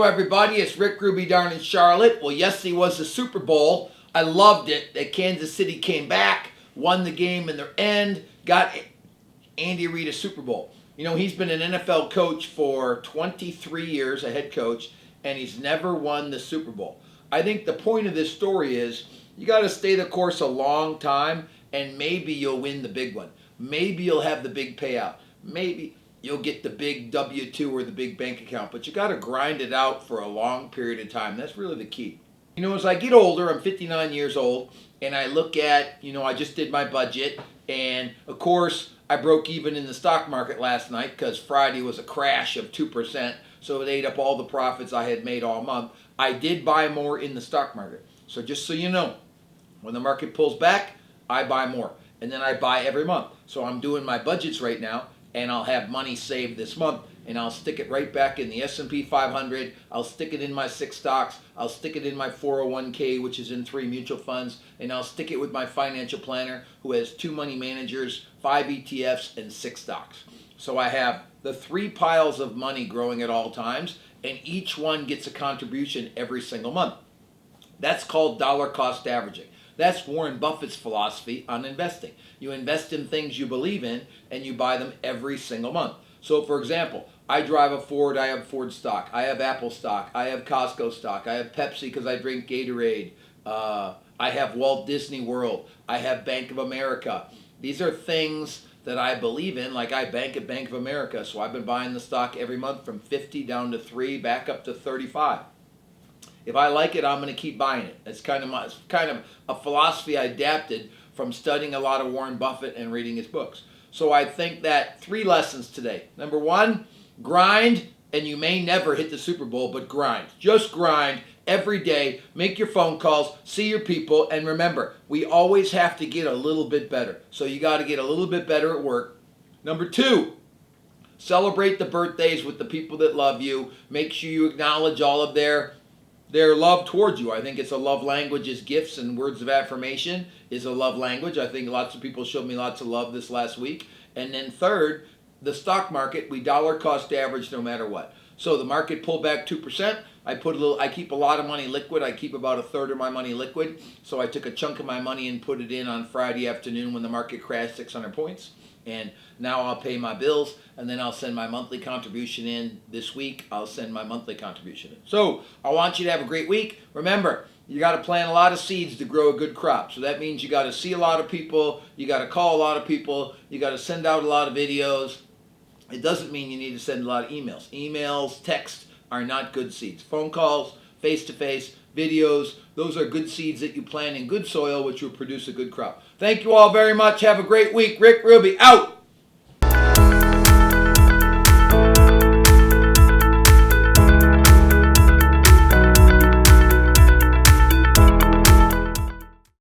Hello, everybody. It's Rick Ruby down in Charlotte. Well, yesterday was the Super Bowl. I loved it that Kansas City came back, won the game in their end, got Andy Reid a Super Bowl. You know, he's been an NFL coach for 23 years, a head coach, and he's never won the Super Bowl. I think the point of this story is you got to stay the course a long time, and maybe you'll win the big one. Maybe you'll have the big payout. Maybe you'll get the big W-2 or the big bank account, but you got to grind it out for a long period of time. That's really the key. You know, as I get older, I'm 59 years old, and I look at, I just did my budget, and of course, I broke even in the stock market last night because Friday was a crash of 2%, so it ate up all the profits I had made all month. I did buy more in the stock market. So just so you know, when the market pulls back, I buy more, and then I buy every month. So I'm doing my budgets right now, and I'll have money saved this month, and I'll stick it right back in the S&P 500. I'll stick it in my 6 stocks. I'll stick it in my 401k, which is in 3 mutual funds, and I'll stick it with my financial planner, who has 2 money managers, 5 ETFs, and 6 stocks. So I have the 3 piles of money growing at all times, and each one gets a contribution every single month. That's called dollar cost averaging. That's Warren Buffett's philosophy on investing. You invest in things you believe in, and you buy them every single month. So, for example, I drive a Ford, I have Ford stock. I have Apple stock. I have Costco stock. I have Pepsi because I drink Gatorade. I have Walt Disney World. I have Bank of America. These are things that I believe in, like I bank at Bank of America. So I've been buying the stock every month from 50 down to 3, back up to 35. If I like it, I'm going to keep buying it. It's kind of a philosophy I adapted from studying a lot of Warren Buffett and reading his books. So I think that 3 lessons today. Number 1, grind, and you may never hit the Super Bowl, but grind. Just grind every day. Make your phone calls, see your people, and remember, we always have to get a little bit better. So you got to get a little bit better at work. Number 2, celebrate the birthdays with the people that love you. Make sure you acknowledge all of their love towards you. I think it's a love language is gifts, and words of affirmation is a love language. I think lots of people showed me lots of love this last week. And then third, the stock market, we dollar cost average no matter what. So the market pulled back 2%. I keep a lot of money liquid. I keep about a third of my money liquid. So I took a chunk of my money and put it in on Friday afternoon when the market crashed 600 points. And now I'll pay my bills, and then I'll send my monthly contribution in this week. I'll send my monthly contribution in. So I want you to have a great week. Remember, you got to plant a lot of seeds to grow a good crop. So that means you got to see a lot of people. You got to call a lot of people. You got to send out a lot of videos. It doesn't mean you need to send a lot of emails. Emails, text are not good seeds. Phone calls, face-to-face, videos, those are good seeds that you plant in good soil, which will produce a good crop. Thank you all very much. Have a great week. Rick Ruby, out.